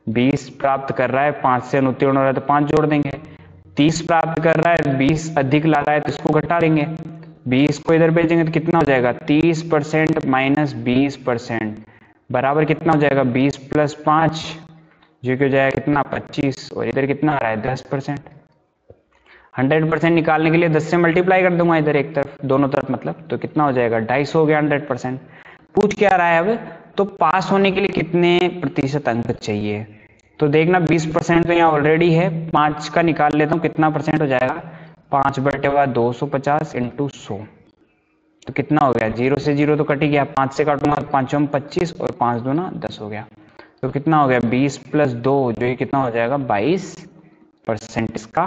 20 प्राप्त कर रहा है, 5 से अनुत्तीर्ण हो रहा है, तो 5 जोड़ देंगे। 30 प्राप्त कर रहा है, 20 अधिक ला रहा है, तो इसको घटा देंगे। 20 को इधर भेजेंगे तो कितना हो जाएगा, 30% माइनस 20% बराबर कितना हो जाएगा, 20 प्लस 5, जो कि हो जाएगा कितना, 25, और इधर कितना आ रहा है, 10%। 100% निकालने के लिए 10 से मल्टीप्लाई कर दूंगा इधर एक तरफ, दोनों तरफ मतलब, तो कितना हो जाएगा, 250 हो गया। 100% पूछ क्या रहा है अब, तो पास होने के लिए कितने प्रतिशत अंक चाहिए। तो देखना 20% तो यहाँ ऑलरेडी है, 5 का निकाल लेता हूँ, कितना परसेंट हो जाएगा, 5/250 इंटू 100, तो कितना हो गया, 0 से 0 तो कट ही गया, 5 से काटूंगा तो 5 में 25 और 5 दूना 10 हो गया, तो कितना हो गया, 20 प्लस 2, जो ये कितना हो जाएगा, 22% इसका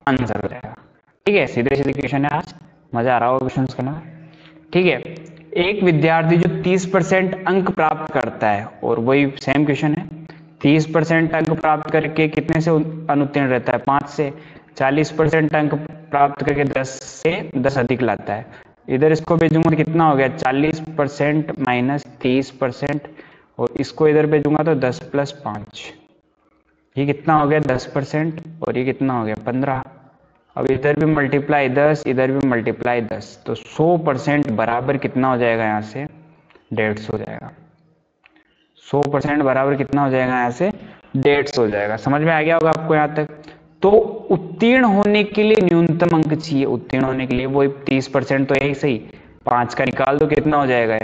आंसर हो जाएगा। ठीक है, सीधे सीधे क्वेश्चन है, आज मजा आ रहा होगा क्वेश्चन करना। ठीक है, एक विद्यार्थी जो 30% अंक प्राप्त करता है, और वही सेम क्वेश्चन है, 30% अंक प्राप्त करके कितने से अनुत्तीर्ण रहता है, 5 से। 40% अंक प्राप्त करके 10 अधिक लाता है, इधर इसको भेजूंगा तो कितना हो गया, 40% माइनस 30%, और इसको इधर भेजूंगा तो 10 प्लस 5, ये कितना हो गया, 10%, और ये कितना हो गया, 15। अब इधर भी मल्टीप्लाई 10, इधर भी मल्टीप्लाई 10, तो 100% बराबर कितना हो जाएगा, यहाँ से 150 हो जाएगा। 100% बराबर कितना हो जाएगा, यहाँ से 150 हो जाएगा। समझ में आ गया होगा आपको यहाँ तक। तो उत्तीर्ण होने के लिए न्यूनतम अंक चाहिए, उत्तीर्ण होने के लिए वही 30% तो यही सही, 5 का निकाल दो कितना हो जाएगा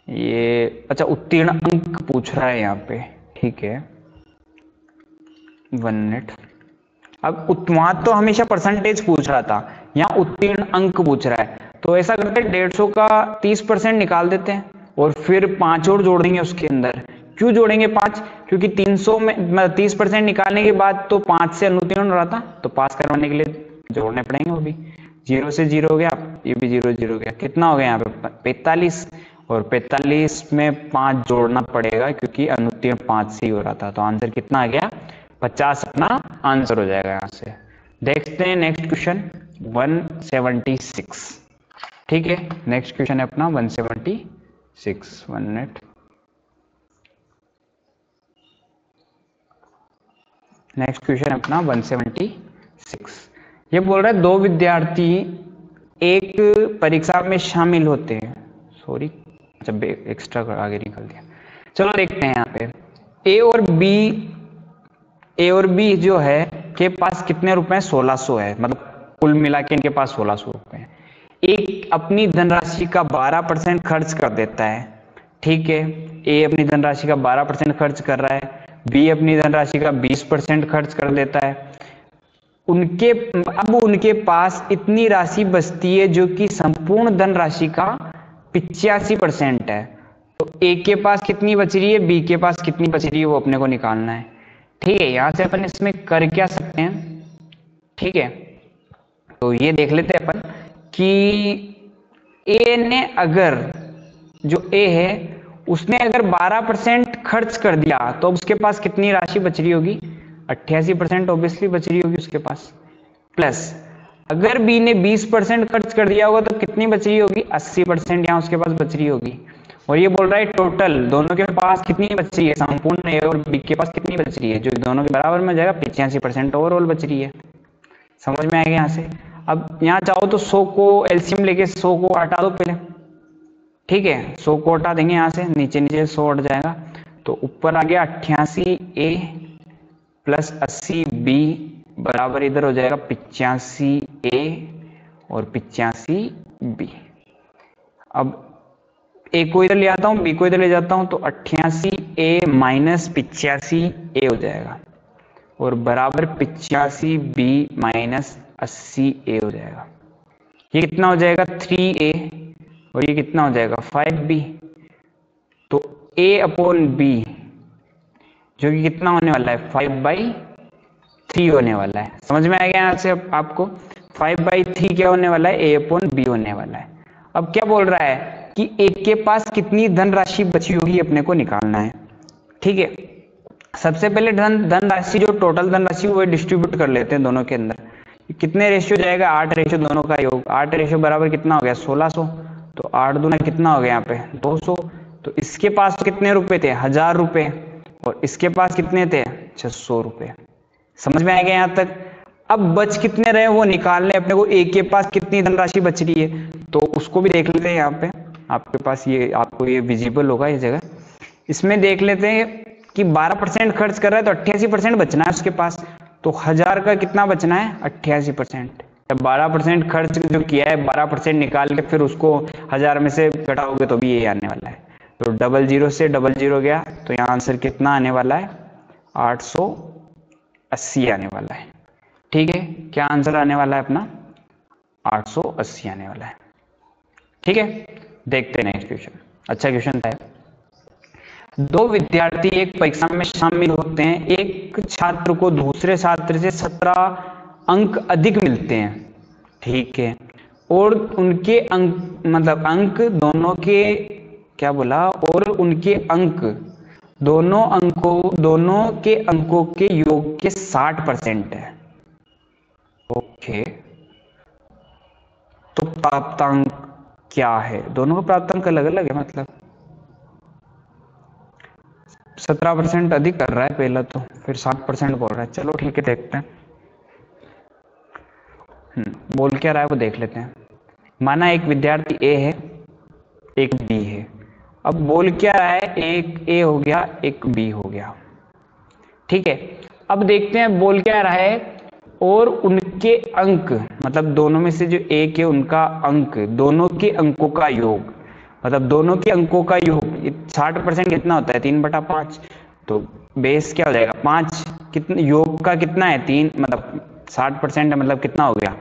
ये, अच्छा उत्तीर्ण अंक पूछ रहा है यहाँ पे, ठीक है 1 मिनट। अब वहां तो हमेशा परसेंटेज पूछ रहा था, यहाँ उत्तीर्ण अंक पूछ रहा है, तो ऐसा करते हैं 150 का 30% निकाल देते हैं और फिर 5 और जोड़ देंगे उसके अंदर। क्यों जोड़ेंगे 5, क्योंकि 300 में 30% निकालने के बाद तो 5 से अनुत्तीर्ण हो रहा था, तो पास करवाने के लिए जोड़ने पड़ेंगे वो भी। 0 से 0 हो गया, ये भी 0 0 हो गया, कितना हो गया यहाँ पे 45, और 45 में 5 जोड़ना पड़ेगा क्योंकि अनुत्तीर्ण 5 से ही हो रहा था, तो आंसर कितना आ गया 50 अपना आंसर हो जाएगा यहाँ से। देखते हैं नेक्स्ट क्वेश्चन 176। ठीक है, नेक्स्ट क्वेश्चन है अपना 176। 1 मिनट। नेक्स्ट क्वेश्चन है अपना 176। ये बोल रहा है दो विद्यार्थी एक परीक्षा में शामिल होते हैं। सॉरी, जब एक्स्ट्रा आगे निकल दिया। चलो देखते हैं यहाँ पे ए और बी जो है के पास कितने रुपए 1600 है, मतलब कुल मिला के इनके पास 1600 रुपए है। एक अपनी धनराशि का 12% खर्च कर देता है। ठीक है, ए अपनी धनराशि का 12% खर्च कर रहा है, बी अपनी धनराशि का 20% खर्च कर देता है। अब उनके पास इतनी राशि बचती है जो कि संपूर्ण धनराशि का 85% है। तो ए के पास कितनी बच रही है, बी के पास कितनी बच रही है, वो अपने को निकालना है। ठीक है, यहां से अपन इसमें कर क्या सकते हैं। ठीक है, तो ये देख लेते हैं अपन कि ए ने अगर, जो ए है उसने अगर 12% खर्च कर दिया तो उसके पास कितनी राशि बच रही होगी, 88% ऑब्वियसली बच रही होगी उसके पास। प्लस अगर बी ने 20% खर्च कर दिया होगा तो कितनी बच रही होगी, 80% यहाँ उसके पास बच रही होगी। और ये बोल रहा है टोटल दोनों के पास कितनी बच रही है, संपूर्ण ए और बी के पास कितनी बच रही है, जो दोनों के बराबर में जाएगा 85% ओवरऑल बच रही है। समझ में आएगा यहाँ से। अब यहाँ चाहो तो 100 को एलसीएम लेके 100 को हटा दो पहले। ठीक है, 100 को हटा देंगे यहाँ से, नीचे नीचे 100 हट जाएगा, तो ऊपर आ गया 88A प्लस 80B बराबर इधर हो जाएगा 85A और 85B। अब ए को इधर ले आता हूँ, बी को इधर ले जाता हूँ, तो 88A माइनस 85A हो जाएगा और बराबर 85B माइनस 80A हो जाएगा। ये कितना हो जाएगा 3A और ये कितना हो जाएगा 5B। तो A अपॉन B जो कि कितना होने वाला है 5/3 होने वाला है। समझ में आ गया यहाँ से आपको, 5/3 क्या होने वाला है, A अपॉन B होने वाला है। अब क्या बोल रहा है कि ए के पास कितनी धनराशि बची होगी अपने को निकालना है। ठीक है, सबसे पहले धनराशि जो टोटल धनराशि वो डिस्ट्रीब्यूट कर लेते हैं दोनों के अंदर। कितने रेशियो जाएगा, 8 रेशियो दोनों का योग, 8 रेशियो बराबर कितना हो गया 1600, तो 8 दूना कितना हो गया यहाँ पे 200। तो इसके पास कितने रुपए थे 1000 रुपए और इसके पास कितने थे 600 रुपए। समझ में आ गया यहाँ तक। अब बच कितने रहे वो निकालने अपने को, ए के पास कितनी धनराशि बच रही है तो उसको भी देख लेते हैं। यहाँ पे आपके पास ये, आपको ये विजिबल होगा ये जगह, इसमें देख लेते हैं कि 12% खर्च कर रहा है तो 88% बचना है उसके पास। तो 1000 का कितना बचना है 88%। जब 12% खर्च जो किया है 12% निकाल के फिर उसको 1000 में से घटाओगे तो भी ये आने वाला है। तो 00 से 00 गया तो यहाँ आंसर कितना आने वाला है 880 आने वाला है। ठीक है, क्या आंसर आने वाला है अपना 880 आने वाला है। ठीक है, देखते हैं नेक्स्ट क्वेश्चन। अच्छा क्वेश्चन था। दो विद्यार्थी एक परीक्षा में शामिल होते हैं, एक छात्र को दूसरे छात्र से 17 अंक अधिक मिलते हैं। ठीक है, और उनके अंक, मतलब अंक दोनों के, क्या बोला, और उनके अंक दोनों के अंकों के योग के 60% है। ओके, तो प्राप्तांक क्या है, दोनों का प्राप्तांक अलग अलग है, मतलब 17% अधिक कर रहा है पहला, तो फिर 60% बोल रहा है। चलो ठीक है, देखते हैं बोल क्या रहा है वो देख लेते हैं। माना एक विद्यार्थी ए है एक बी है। अब बोल क्या रहा है, एक ए हो गया एक बी हो गया। ठीक है, अब देखते हैं बोल क्या रहा है, और उनके अंक, मतलब दोनों में से जो एक है उनका अंक, दोनों के अंकों का योग, मतलब दोनों के अंकों का योग 60% कितना होता है 3/5। तो बेस क्या हो जाएगा 5, कितने योग का कितना है 3, मतलब 60% है, मतलब कितना हो गया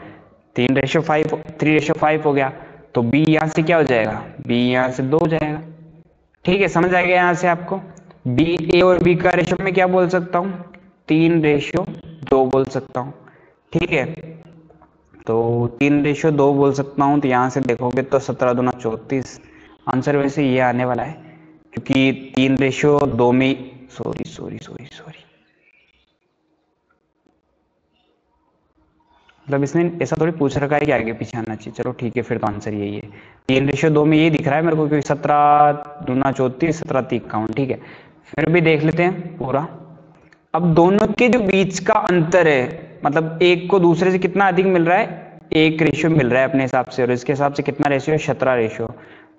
3:5 हो गया। तो बी यहाँ से क्या हो जाएगा, बी यहाँ से 2 हो जाएगा। ठीक है, समझ आ गया यहाँ से आपको। बी, ए और बी का रेशियो में क्या बोल सकता हूँ 3:2 बोल सकता हूँ। ठीक है, तो 3:2 बोल सकता हूँ। तो यहाँ से देखोगे तो 17 दूना 34, आंसर वैसे ये आने वाला है, क्योंकि 3:2 में, सॉरी मतलब इसने ऐसा थोड़ी पूछ रखा है कि आगे पीछे आना चाहिए। चलो ठीक है, फिर तो आंसर यही है। 3:2 में यही दिख रहा है मेरे को, क्योंकि 17 दूना 34, 17 3 51। ठीक है, फिर भी देख लेते हैं पूरा। अब दोनों के जो बीच का अंतर है, मतलब एक को दूसरे से कितना अधिक मिल रहा है, 1 रेशियो मिल रहा है अपने हिसाब से, और इसके हिसाब से कितना रेशियो है, 17 रेशियो।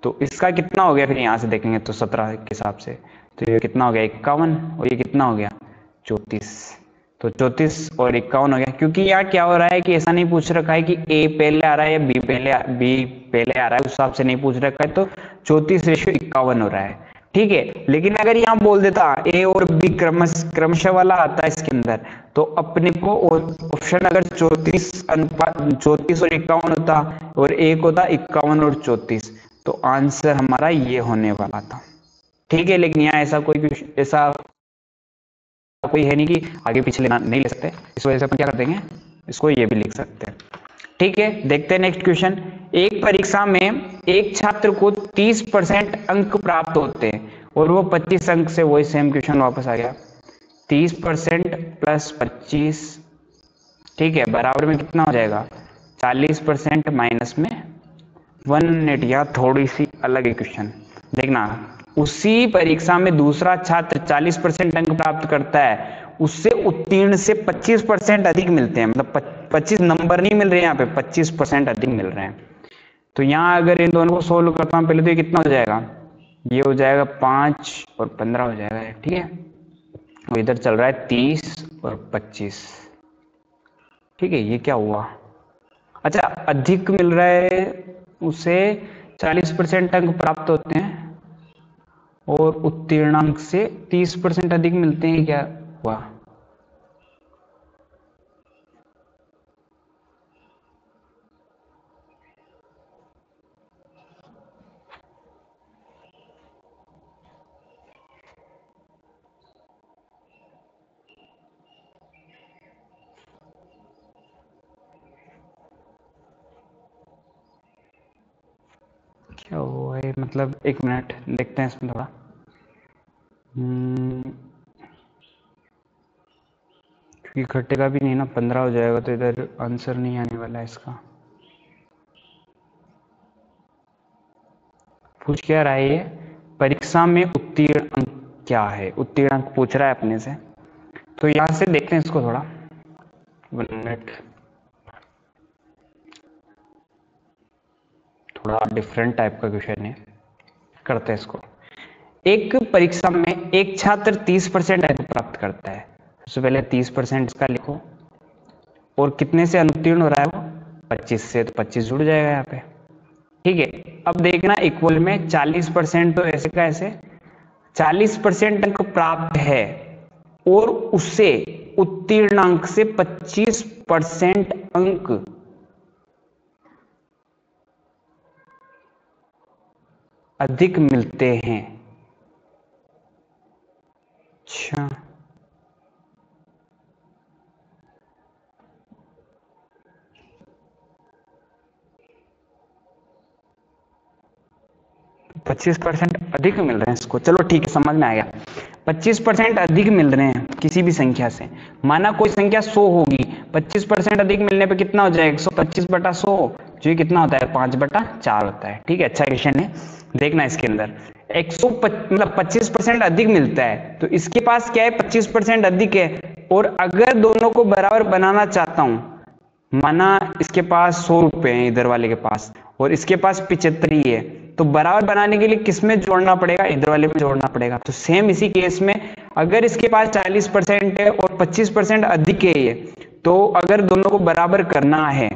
तो इसका कितना हो गया, फिर यहाँ से देखेंगे तो 17 के हिसाब से, तो ये कितना हो गया 51, और ये कितना हो गया 34। तो 34 और 51 हो गया। क्योंकि यहाँ क्या हो रहा है कि ऐसा नहीं पूछ रखा है कि ए पहले आ रहा है या बी पहले आ रहा है, उस हिसाब से नहीं पूछ रखा है। तो 34:51 हो रहा है। ठीक है, लेकिन अगर यहाँ बोल देता ए और बी क्रमशः वाला आता है इसके अंदर, तो अपने को ऑप्शन अगर 34 और 51 होता, और एक होता 51 और 34, तो आंसर हमारा ये होने वाला था। ठीक है, लेकिन यहाँ ऐसा कोई है नहीं कि आगे पीछे लेना नहीं ले सकते, इस वजह से अपन क्या कर देंगे, इसको ये भी लिख सकते हैं। ठीक है, देखते हैं नेक्स्ट क्वेश्चन। एक परीक्षा में एक छात्र को 30% अंक प्राप्त होते हैं और वो 25 अंक से, वही सेम क्वेश्चन वापस आ गया, 30% प्लस 25, ठीक है, बराबर में कितना हो जाएगा, 40% माइनस में 180। या थोड़ी सी अलग है क्वेश्चन, देखना। उसी परीक्षा में दूसरा छात्र 40% अंक प्राप्त करता है, उससे उत्तीर्ण से 25% अधिक मिलते हैं, मतलब 25 नंबर नहीं मिल रहे हैं यहाँ पे, 25% अधिक मिल रहे हैं। तो यहाँ अगर इन दोनों को सोल्व करता हूँ पहले, तो ये कितना हो जाएगा, ये हो जाएगा 5 और 15 हो जाएगा, ठीक है। और इधर चल रहा है 30 और 25, ठीक है। ये क्या हुआ, अच्छा, अधिक मिल रहा है, उसे 40% अंक प्राप्त होते हैं और उत्तीर्णांक से 30% अधिक मिलते हैं, क्या हुआ, क्या हुआ है, मतलब एक मिनट देखते हैं इसमें थोड़ा। क्योंकि घटेगा भी नहीं ना, 15 हो जाएगा, तो इधर आंसर नहीं आने वाला है इसका। पूछ क्या रहा है ये, परीक्षा में उत्तीर्ण अंक क्या है, उत्तीर्ण अंक पूछ रहा है अपने से। तो यहां से देखते हैं इसको थोड़ा, 1 मिनट, थोड़ा डिफरेंट टाइप का क्वेश्चन है, करते हैं इसको। एक परीक्षा में एक छात्र 30% अंक प्राप्त करता है, सबसे पहले 30% इसका लिखो, और कितने से अनुत्तीर्ण हो रहा है वो, 25 से, तो 25 जुड़ जाएगा यहाँ पे, ठीक है। अब देखना इक्वल में 40%, तो ऐसे का ऐसे 40% अंक प्राप्त है और उससे उत्तीर्णांक से 25% अंक अधिक मिलते हैं। अच्छा, तो 25% अधिक मिल रहे हैं इसको, चलो ठीक है, समझ में आ गया। 25% अधिक मिल रहे हैं किसी भी संख्या से, माना कोई संख्या 100 होगी, 25% अधिक मिलने पे कितना हो जाएगा, 125/100, जो कितना होता है 5/4 होता है, ठीक है। अच्छा क्वेश्चन है, देखना इसके अंदर 25% अधिक मिलता है, तो इसके पास क्या है, 25% अधिक है, और अगर दोनों को बराबर बनाना चाहता हूं, माना इसके पास 100 रुपए हैं इधर वाले के पास, और इसके पास 75 ही है, तो बराबर बनाने के लिए किसमें जोड़ना पड़ेगा, इधर वाले में जोड़ना पड़ेगा। तो सेम इसी केस में अगर इसके पास 40% है और 25% अधिक है ये, तो अगर दोनों को बराबर करना है,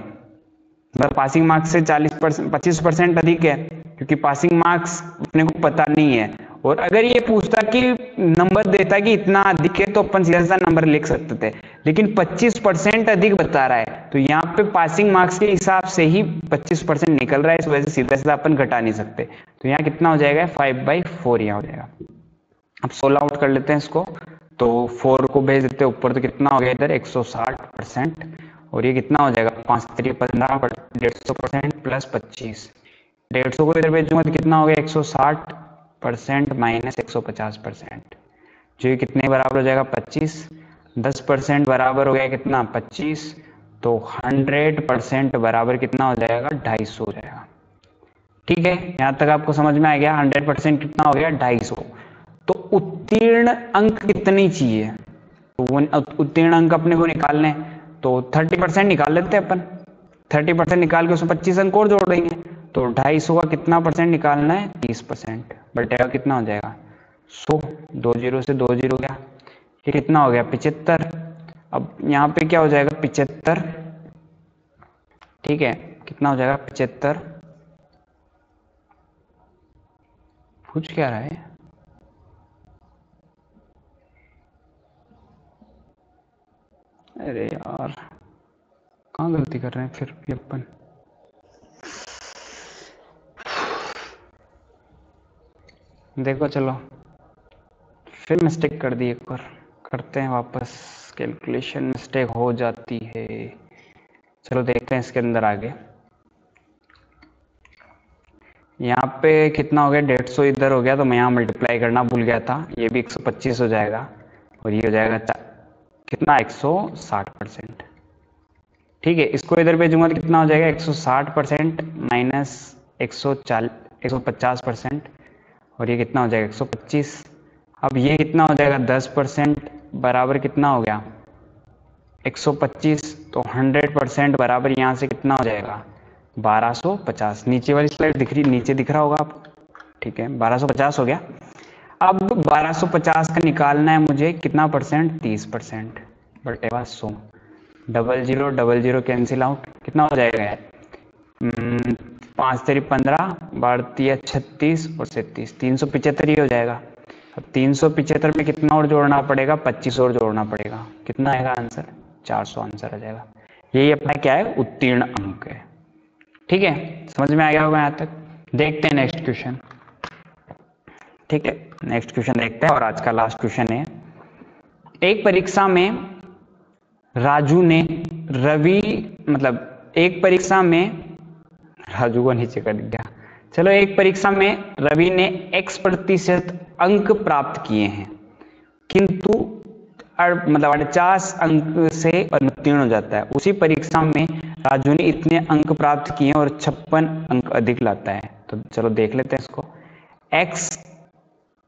मतलब पासिंग मार्क्स से 25% अधिक है, क्योंकि पासिंग मार्क्स अपने को पता नहीं है, और अगर ये पूछता कि नंबर देता कि इतना अधिक है, तो अपन सीधा सीधा नंबर लिख सकते थे, लेकिन 25% अधिक बता रहा है, तो यहाँ पे पासिंग मार्क्स के हिसाब से ही 25% निकल रहा है, इस वजह से सीधा सीधा अपन घटा नहीं सकते। तो यहाँ कितना हो जाएगा, 5/4 यहाँ हो जाएगा। अब 16 आउट कर लेते हैं इसको, तो 4 को भेज देते हैं ऊपर, तो कितना हो गया इधर 160%, और ये कितना हो जाएगा 5 3 15 150% प्लस 25। 150 को इधर भेजूंगा तो कितना हो गया 160% माइनस 150%, जो ये कितने बराबर हो जाएगा 25। 10% बराबर हो गया कितना 25, तो 100% बराबर कितना हो जाएगा 250 हो जाएगा। ठीक है, यहां तक आपको समझ में आ गया। 100% कितना हो गया 250। तो उत्तीर्ण अंक कितनी चाहिए, तो वो उत्तीर्ण अंक अपने को निकालने हैं, तो 30% निकाल लेते हैं अपन। 30% निकाल के उसमें 25 अंक और जोड़ देंगे, तो 250 का कितना परसेंट निकालना है 30%, बटेगा कितना हो जाएगा 100। 2 जीरो से 2 जीरो गया, ये कितना हो गया 75। अब यहाँ पे क्या हो जाएगा 75, ठीक है, कितना हो जाएगा 75। पूछ क्या रहा है, अरे यार कहाँ गलती कर रहे हैं फिर भी अपन। देखो चलो फिर मिस्टेक कर दी एक बार, करते हैं वापस। कैलकुलेशन मिस्टेक हो जाती है। चलो देखते हैं इसके अंदर आगे। यहाँ पे कितना हो गया 150, इधर हो गया तो मैं यहाँ मल्टीप्लाई करना भूल गया था। ये भी 125 हो जाएगा और ये हो जाएगा कितना 160%। ठीक है, इसको इधर भेजूंगा तो कितना हो जाएगा 160% माइनस 150%, और ये कितना हो जाएगा 125। अब ये कितना हो जाएगा 10% बराबर कितना हो गया 125, तो 100% बराबर यहाँ से कितना हो जाएगा 1250। नीचे वाली स्लाइड दिख रही, नीचे दिख रहा होगा आपको, ठीक है 1250 हो गया। अब 1250 का निकालना है मुझे कितना percent 30%, बटेगा 100। Double zero cancel out, कितना हो जाएगा यार 5 तेरी 15, बढ़ती है 36 और 37, 375 ही हो जाएगा। अब 375 में कितना और जोड़ना पड़ेगा 25 और जोड़ना पड़ेगा, कितना आएगा आंसर 400 आंसर आ जाएगा। यही अपना क्या है उत्तीर्ण अंक है। ठीक है, समझ में आ गया होगा यहाँ तक। देखते हैं नेक्स्ट क्वेश्चन। ठीक है, नेक्स्ट क्वेश्चन देखते हैं और आज का लास्ट क्वेश्चन है। एक परीक्षा में राजू ने रवि मतलब एक परीक्षा में राजू को नीचे कर दिया। चलो, एक परीक्षा में रवि ने x% अंक प्राप्त किए हैं, किंतु मतलब 48 अंक से अनुत्तीर्ण हो जाता है। उसी परीक्षा में राजू ने इतने अंक प्राप्त किए और 56 अंक अधिक लाता है। तो चलो देख लेते हैं इसको। x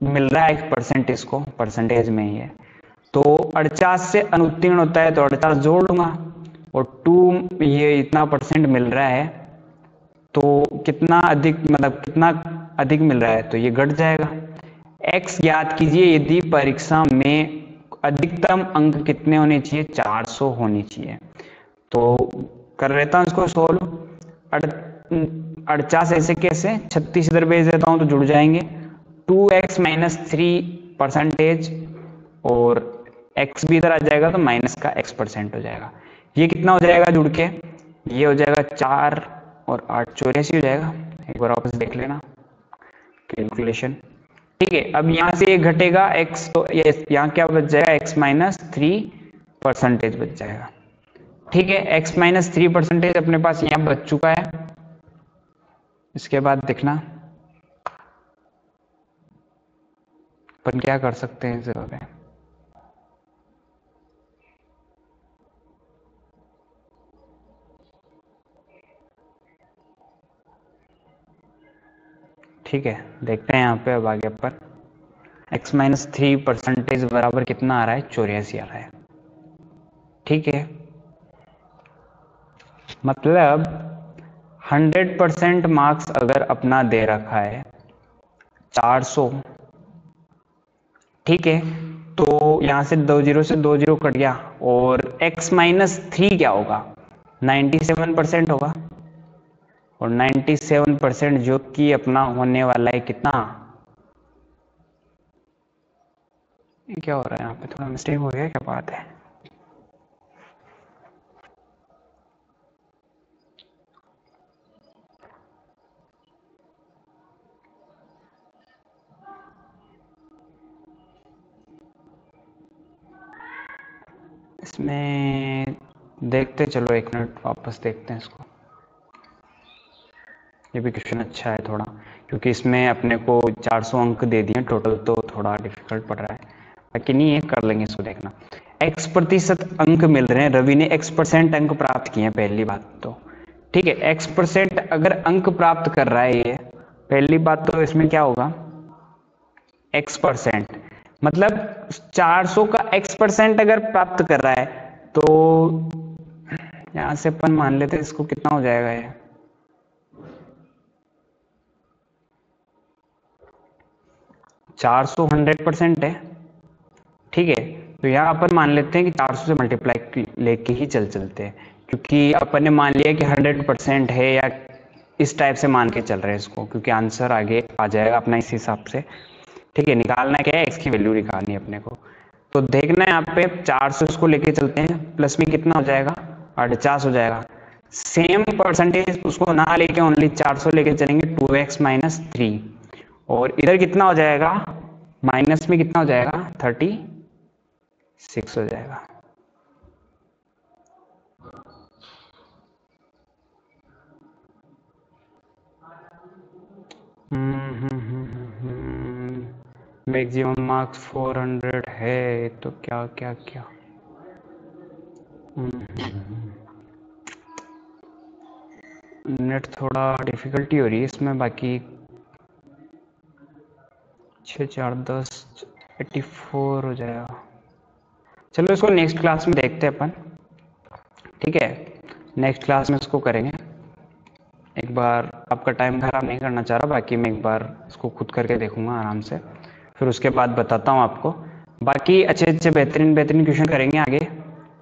मिल रहा है परसेंटेज को, परसेंटेज में ही है, तो 48 से अनुत्तीर्ण होता है तो 48 जोड़ लूंगा, और 2 ये इतना परसेंट मिल रहा है, तो कितना अधिक मतलब कितना अधिक मिल रहा है तो ये घट जाएगा। x ज्ञात कीजिए यदि परीक्षा में अधिकतम अंक कितने होने चाहिए 400 होने चाहिए। तो कर लेता हूं इसको सोल्व। 48 ऐसे कैसे, 36 इधर भेज देता हूं तो जुड़ जाएंगे। 2x माइनस 3% और x भी इधर आ जाएगा तो माइनस का x% हो जाएगा। ये कितना हो जाएगा जुड़ के, ये हो जाएगा 4 और 8 84 हो जाएगा। एक बार वापस देख लेना कैलकुलेशन। ठीक है, अब यहां से ये घटेगा x, तो ये यहाँ क्या बच जाएगा x माइनस 3% बच जाएगा। ठीक है, x माइनस 3% अपने पास यहाँ बच चुका है। इसके बाद देखना अपन क्या कर सकते हैं इस जगह पे। ठीक है, देखते हैं यहाँ पे अब आगे पर x माइनस 3% बराबर कितना आ रहा है 84 आ रहा है। ठीक है, मतलब 100% मार्क्स अगर अपना दे रखा है 400, ठीक है, तो यहां से 2 जीरो से 2 जीरो कट गया, और x माइनस 3 क्या होगा 97% होगा, और 97% जो कि अपना होने वाला है कितना, ये क्या हो रहा है यहाँ पे, थोड़ा मिस्टेक हो गया, क्या बात है। इसमें देखते चलो, 1 मिनट वापस देखते हैं इसको। ये भी क्वेश्चन अच्छा है थोड़ा, क्योंकि इसमें अपने को 400 अंक दे दिए टोटल, तो थोड़ा डिफिकल्ट पड़ रहा है, बाकी नहीं है, कर लेंगे इसको। देखना, x% अंक मिल रहे हैं, रवि ने x% अंक प्राप्त किए हैं, पहली बात तो ठीक है। x% अगर अंक प्राप्त कर रहा है ये, पहली बात तो इसमें क्या होगा, x% मतलब 400 का x% अगर प्राप्त कर रहा है, तो यहां से अपन मान लेते हैं इसको, कितना हो जाएगा ये, 400 100% है, ठीक है। तो यहाँ अपन मान लेते हैं कि 400 से मल्टीप्लाई लेके ही चलते हैं, क्योंकि अपन ने मान लिया कि 100% है, या इस टाइप से मान के चल रहे हैं इसको, क्योंकि आंसर आगे आ जाएगा अपना इस हिसाब से, ठीक है। निकालना क्या है, x की वैल्यू निकालनी है अपने को। तो देखना है यहाँ पे 400 इसको लेके चलते हैं, प्लस में कितना हो जाएगा, 48 हो जाएगा। सेम परसेंटेज उसको ना लेके ओनली 400 लेके चलेंगे, 2x माइनस 3, और इधर कितना हो जाएगा, माइनस में कितना हो जाएगा, 36 हो जाएगा। मैक्सिमम मार्क्स 400 है, तो क्या क्या क्या, नेट थोड़ा डिफिकल्टी हो रही है इसमें, बाकी 6 4 10 84 हो जाएगा। चलो इसको नेक्स्ट क्लास में देखते हैं अपन, ठीक है। नेक्स्ट क्लास में इसको करेंगे। एक बार आपका टाइम खराब नहीं करना चाह रहा, बाकी मैं एक बार इसको खुद करके देखूंगा आराम से, फिर उसके बाद बताता हूँ आपको। बाकी अच्छे अच्छे बेहतरीन बेहतरीन क्वेश्चन करेंगे आगे,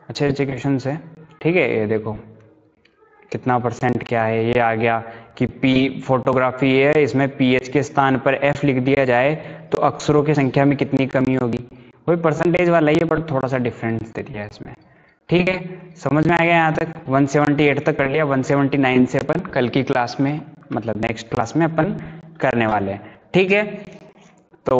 अच्छे अच्छे क्वेश्चन से, ठीक है। ये देखो कितना परसेंट क्या है, ये आ गया कि पी फोटोग्राफी है, इसमें पीएच के स्थान पर एफ लिख दिया जाए तो अक्षरों की संख्या में कितनी कमी होगी, वही परसेंटेज वाला ही है, पर थोड़ा सा डिफरेंस दे दिया है इसमें, ठीक है। समझ में आ गया यहाँ तक, 178 तक कर लिया, 179 से अपन कल की क्लास में, मतलब नेक्स्ट क्लास में अपन करने वाले हैं, ठीक है। तो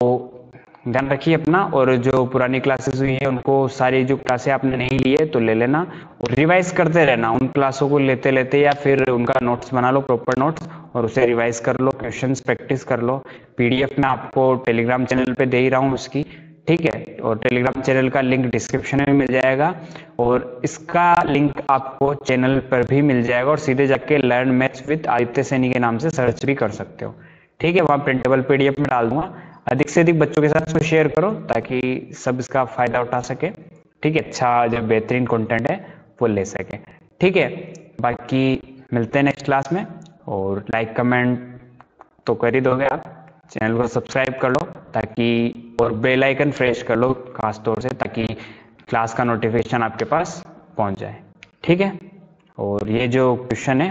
ध्यान रखिए अपना, और जो पुरानी क्लासेस हुई है उनको, सारी जो क्लासें आपने नहीं ली है तो ले लेना, और रिवाइज करते रहना उन क्लासों को लेते लेते, या फिर उनका नोट्स बना लो, प्रॉपर नोट्स, और उसे रिवाइज कर लो, क्वेश्चंस प्रैक्टिस कर लो। पीडीएफ में आपको टेलीग्राम चैनल पे दे ही रहा हूँ उसकी, ठीक है, और टेलीग्राम चैनल का लिंक डिस्क्रिप्शन में मिल जाएगा, और इसका लिंक आपको चैनल पर भी मिल जाएगा, और सीधे जाके learn maths with Aditya Saini के नाम से सर्च भी कर सकते हो, ठीक है। वहाँ प्रिंटेबल पीडीएफ में डाल दूंगा, अधिक से अधिक बच्चों के साथ इसको शेयर करो ताकि सब इसका फायदा उठा सके, ठीक है। अच्छा जो बेहतरीन कंटेंट है वो ले सके, ठीक है। बाकी मिलते हैं नेक्स्ट क्लास में, और लाइक कमेंट तो कर ही दोगे आप, चैनल को सब्सक्राइब कर लो ताकि, और बेल आइकन फ्रेश कर लो खास तौर से, ताकि क्लास का नोटिफिकेशन आपके पास पहुंच जाए, ठीक है। और ये जो क्वेश्चन है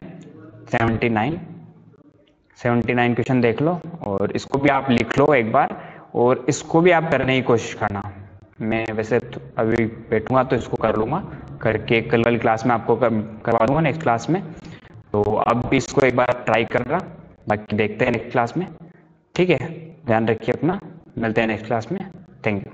79 क्वेश्चन देख लो, और इसको भी आप लिख लो एक बार, और इसको भी आप करने की कोशिश करना। मैं वैसे तो अभी बैठूंगा तो इसको कर लूँगा, करके कल वाली क्लास में आपको करवा दूंगा नेक्स्ट क्लास में, तो अब भी इसको एक बार ट्राई करना, बाकी देखते हैं नेक्स्ट क्लास में, ठीक है। ध्यान रखिए अपना, मिलते हैं नेक्स्ट क्लास में, थैंक यू।